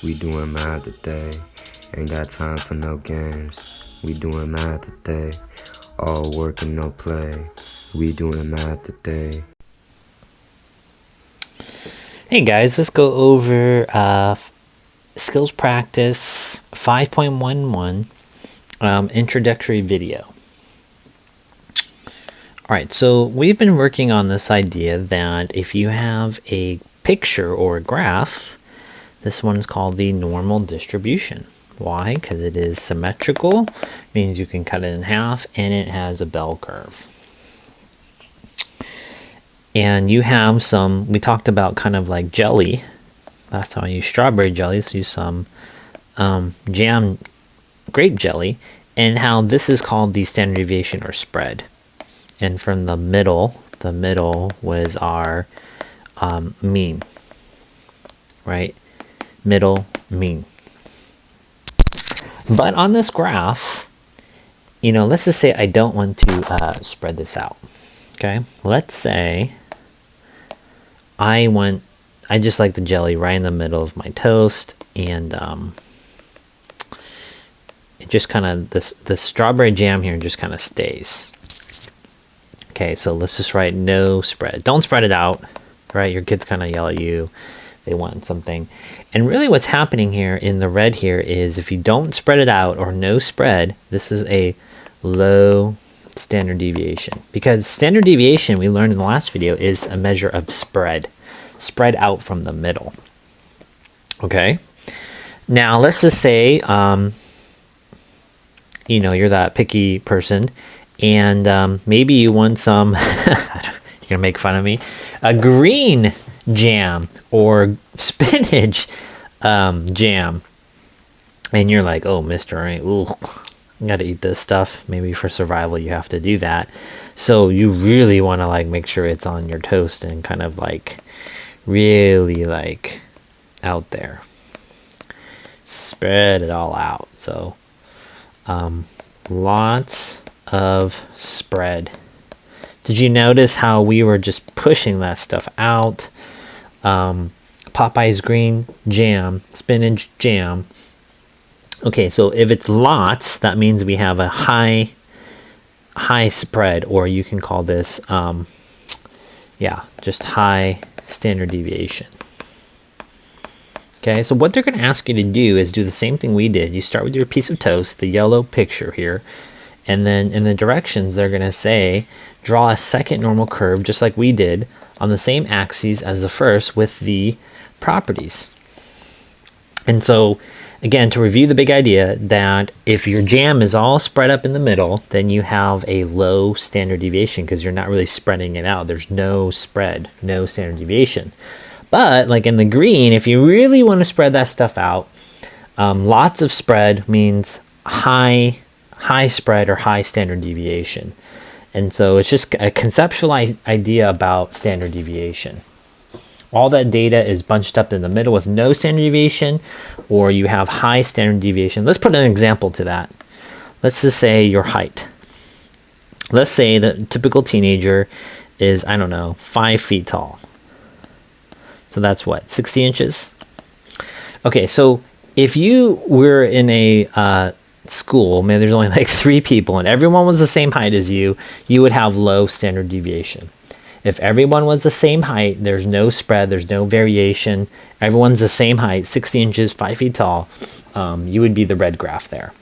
We doing math today. Ain't got time for no games. We doing math today. All work and no play. We doing math today. Hey guys, let's go over skills practice 5.11 introductory video. Alright, so we've been working on this idea that if you have a picture or a graph, this one is called the normal distribution. Why? Because it is symmetrical, means you can cut it in half, and it has a bell curve. And you have some, we talked about kind of like jelly. Last time I used strawberry jelly, so use some jam grape jelly, and how this is called the standard deviation or spread. And from the middle was our mean, right? Middle, mean. But on this graph, you know, let's just say I don't want to spread this out, okay? Let's say I just like the jelly right in the middle of my toast, and it just kind of, the strawberry jam here just kind of stays. Okay, so let's just write no spread. Don't spread it out, right? Your kids kind of yell at you. They want something. And really what's happening here in the red here is if you don't spread it out or no spread, this is a low standard deviation. Because standard deviation, we learned in the last video, is a measure of spread out from the middle. Okay? Now, let's just say, you know, you're that picky person, and maybe you want some, you're gonna make fun of me, a green jam or spinach jam, and you're like, oh, Mr. I gotta eat this stuff. Maybe for survival you have to do that. So you really want to like make sure it's on your toast and kind of like really like out there. Spread it all out. So lots of spread. Did you notice how we were just pushing that stuff out? Popeye's green jam, spinach jam. Okay, so if it's lots, that means we have a high spread, or you can call this, just high standard deviation. Okay, so what they're going to ask you to do is do the same thing we did. You start with your piece of toast, the yellow picture here, and then in the directions they're going to say, draw a second normal curve, just like we did, on the same axes as the first with the properties. And so, again, to review the big idea that if your jam is all spread up in the middle, then you have a low standard deviation because you're not really spreading it out. There's no spread, no standard deviation. But like in the green, if you really want to spread that stuff out, lots of spread means high spread or high standard deviation. And so it's just a conceptual idea about standard deviation. All that data is bunched up in the middle with no standard deviation, or you have high standard deviation. Let's put an example to that. Let's just say your height. Let's say the typical teenager is, I don't know, 5 feet tall. So that's what, 60 inches? Okay, so if you were in a school, maybe there's only like 3 people and everyone was the same height as you, you would have low standard deviation. If everyone was the same height, there's no spread, there's no variation, everyone's the same height, 60 inches, 5 feet tall, you would be the red graph there.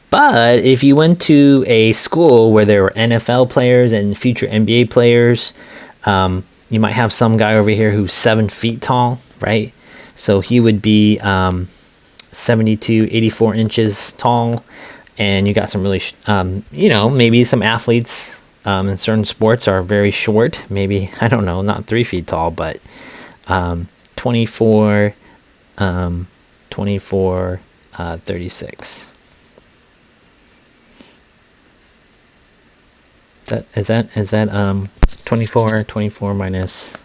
But if you went to a school where there were NFL players and future NBA players, you might have some guy over here who's 7 feet tall, right? So he would be 72, 84 inches tall, and you got some really, you know, maybe some athletes in certain sports are very short, maybe, I don't know, not 3 feet tall, but 24, 36. Is that 24 minus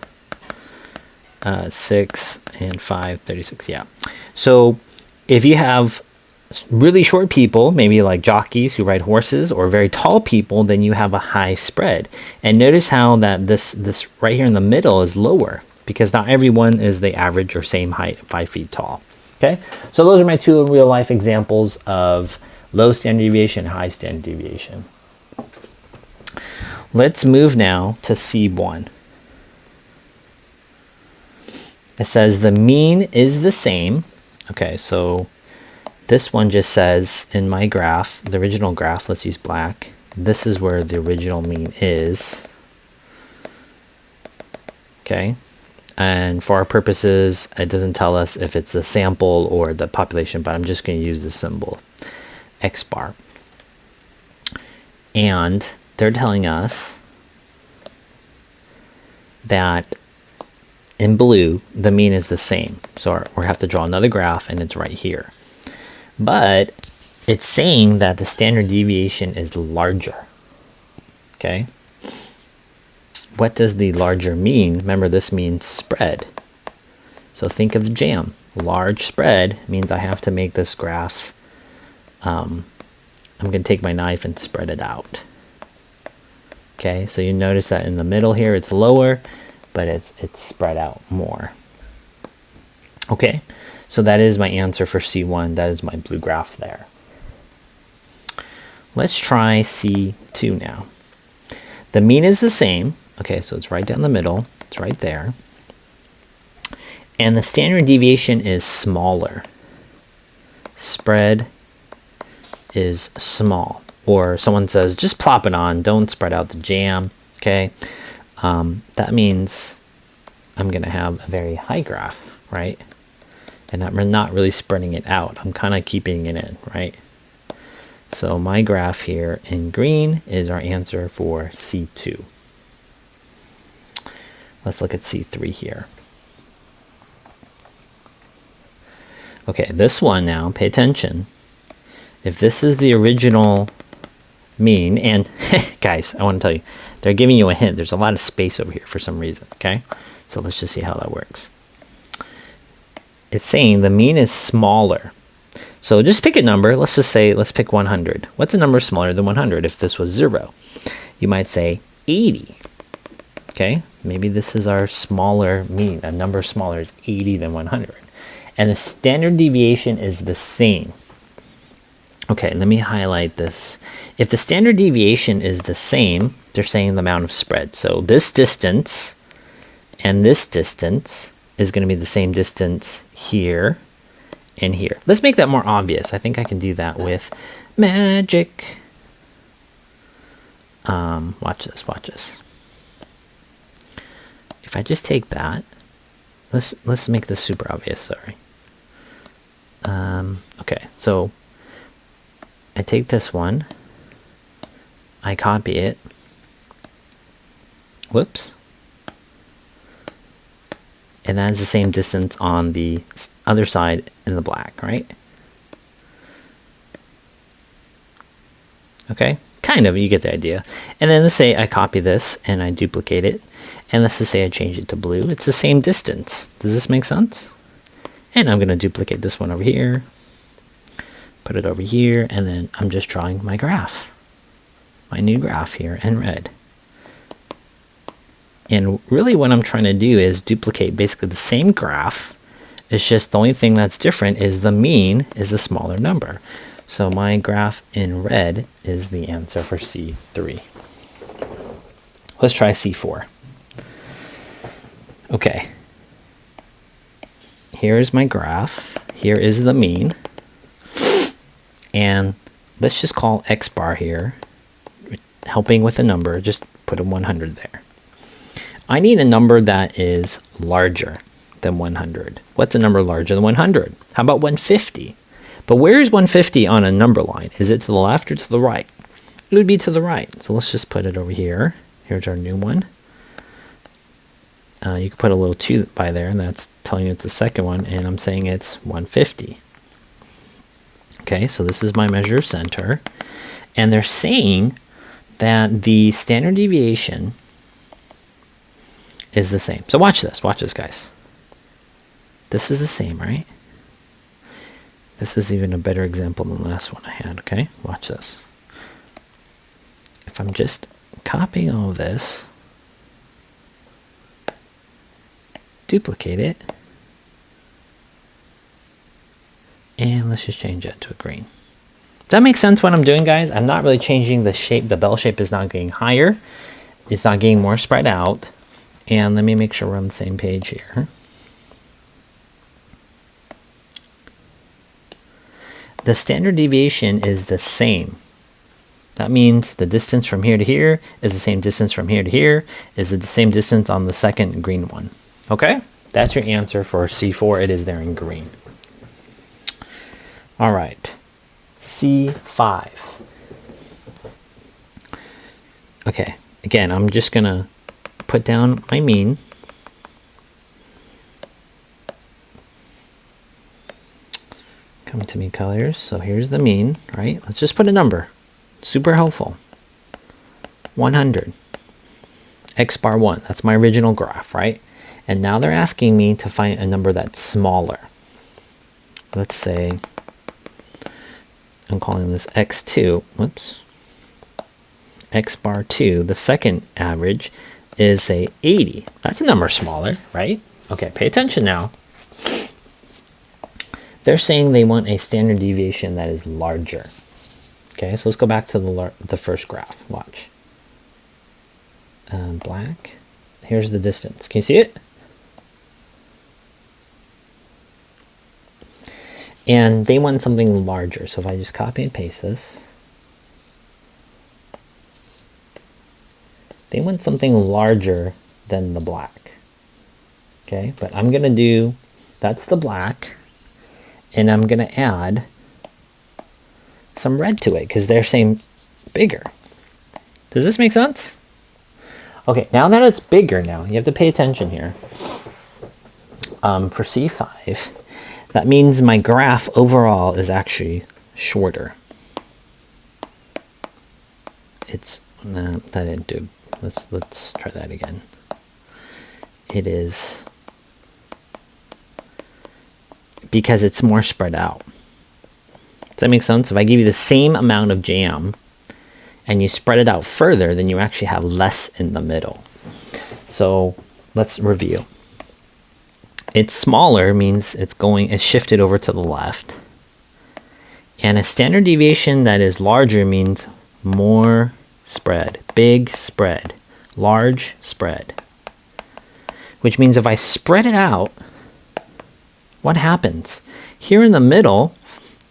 6 and 5, 36, yeah. So if you have really short people, maybe like jockeys who ride horses, or very tall people, then you have a high spread. And notice how that this right here in the middle is lower. because not everyone is the average or same height, 5 feet tall. Okay, so those are my two real life examples of low standard deviation, high standard deviation. Let's move now to C1. It says the mean is the same. Okay, so this one just says in my graph, the original graph, let's use black. This is where the original mean is. Okay, and for our purposes, it doesn't tell us if it's a sample or the population, but I'm just going to use the symbol X bar. And they're telling us that in blue, the mean is the same. So we have to draw another graph, and it's right here. But it's saying that the standard deviation is larger. Okay. What does the larger mean? Remember, this means spread. So think of the jam. Large spread means I have to make this graph. I'm going to take my knife and spread it out. Okay, so you notice that in the middle here it's lower, but it's spread out more. Okay, so that is my answer for C1. That is my blue graph there. Let's try C2 now. The mean is the same. Okay, so it's right down the middle. It's right there. And the standard deviation is smaller. Spread is small. Or someone says, just plop it on. Don't spread out the jam. Okay, that means I'm going to have a very high graph, right? And I'm not really spreading it out. I'm kind of keeping it in, right? So my graph here in green is our answer for C2. Let's look at C3 here. Okay, this one now, pay attention. If this is the original mean, and guys, I want to tell you, they're giving you a hint. There's a lot of space over here for some reason, okay? So let's just see how that works. It's saying the mean is smaller. So just pick a number. Let's just say, let's pick 100. What's a number smaller than 100 if this was 0? You might say 80. Okay, maybe this is our smaller mean. A number smaller is 80 than 100. And the standard deviation is the same. Okay, let me highlight this. If the standard deviation is the same, they're saying the amount of spread. So this distance and this distance is going to be the same distance here and here. Let's make that more obvious. I think I can do that with magic. Watch this, watch this. If I just take that, let's make this super obvious, sorry. Okay, so I take this one, I copy it, whoops, and that is the same distance on the other side in the black, right? Okay, kind of, you get the idea. And then let's say I copy this and I duplicate it, and let's just say I change it to blue. It's the same distance. Does this make sense? And I'm going to duplicate this one over here, put it over here, and then I'm just drawing my graph, my new graph here in red. And really what I'm trying to do is duplicate basically the same graph. It's just the only thing that's different is the mean is a smaller number. So my graph in red is the answer for C3. Let's try C4. Okay. Here's my graph. Here is the mean. And let's just call X bar here, helping with a number, just put a 100 there. I need a number that is larger than 100. What's a number larger than 100? How about 150? But where is 150 on a number line? Is it to the left or to the right? It would be to the right. So let's just put it over here. Here's our new one. You can put a little 2 by there, and that's telling you it's the second one, and I'm saying it's 150. Okay, so this is my measure of center. And they're saying that the standard deviation is the same. So watch this, guys. This is the same, right? This is even a better example than the last one I had, okay? Watch this. If I'm just copying all of this, duplicate it. And let's just change that to a green. Does that make sense what I'm doing, guys? I'm not really changing the shape. The bell shape is not getting higher. It's not getting more spread out. And let me make sure we're on the same page here. The standard deviation is the same. That means the distance from here to here is the same distance from here to here, is the same distance on the second green one. Okay? That's your answer for C4. It is there in green. All right. C5. Okay. Again, I'm just going to put down my mean. Come to me colors. So here's the mean, right? Let's just put a number. Super helpful. 100. X bar 1. That's my original graph, right? And now they're asking me to find a number that's smaller. Let's say I'm calling this X2. Whoops. X bar 2, the second average, is say 80. That's a number smaller, right? Okay, pay attention now. They're saying they want a standard deviation that is larger. Okay, so let's go back to the first graph. Watch. Black. Here's the distance. Can you see it? And they want something larger. So if I just copy and paste this, they want something larger than the black. Okay, but I'm going to do, that's the black, and I'm going to add some red to it because they're saying bigger. Does this make sense? Okay, now that it's bigger now, you have to pay attention here. For C5, that means my graph overall is actually shorter. It's, no, that didn't do. Let's try that again. It is because it's more spread out. Does that make sense? If I give you the same amount of jam and you spread it out further, then you actually have less in the middle. So let's review. It's smaller means it's shifted over to the left. And a standard deviation that is larger means more spread, big spread, large spread. Which means if I spread it out, what happens? Here in the middle,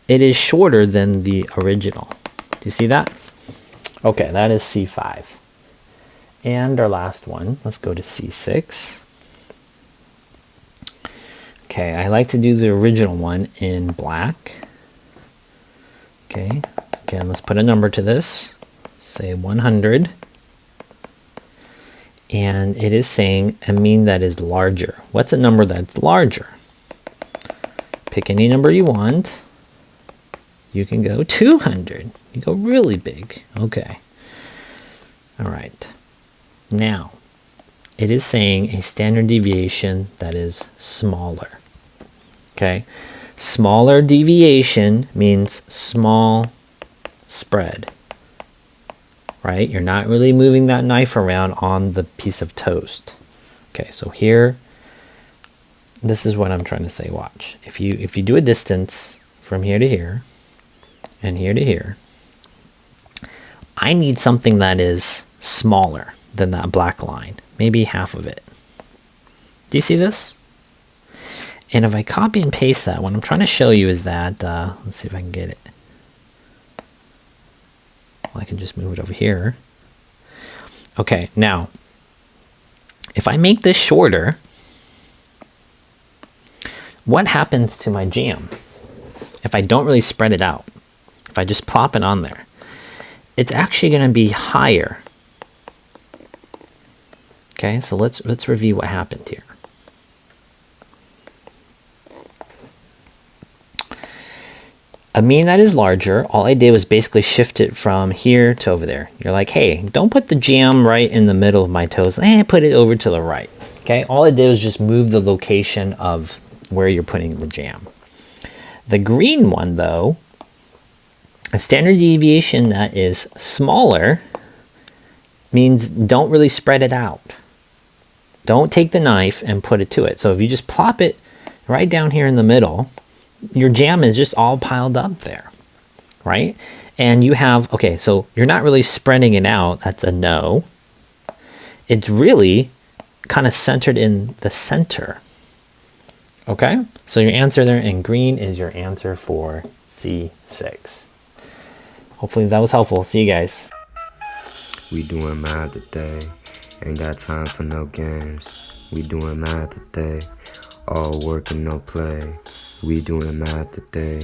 it is shorter than the original. Do you see that? Okay, that is C5. And our last one, let's go to C6. Okay, I like to do the original one in black. Okay, again, let's put a number to this. Say 100. And it is saying a mean that is larger. What's a number that's larger? Pick any number you want. You can go 200. You go really big. Okay. All right. Now, it is saying a standard deviation that is smaller. Okay. Smaller deviation means small spread. Right? You're not really moving that knife around on the piece of toast. Okay, so here, this is what I'm trying to say. Watch. If you do a distance from here to here and here to here, I need something that is smaller than that black line, maybe half of it. Do you see this? And if I copy and paste that, what I'm trying to show you is that, let's see if I can get it. Well, I can just move it over here. Okay, now, if I make this shorter, what happens to my jam if I don't really spread it out? If I just plop it on there, it's actually going to be higher. Okay, so let's review what happened here. A mean that is larger, all I did was basically shift it from here to over there. You're like, hey, don't put the jam right in the middle of my toast. Put it over to the right. Okay, all I did was just move the location of where you're putting the jam. The green one, though, a standard deviation that is smaller means don't really spread it out. Don't take the knife and put it to it. So if you just plop it right down here in the middle, your jam is just all piled up there, right? And you have, okay, so you're not really spreading it out. That's a no. It's really kind of centered in the center. Okay, so your answer there in green is your answer for C6. Hopefully that was helpful. See you guys. We doing math today, ain't got time for no games. We doing math today, all work and no play. We doing math today.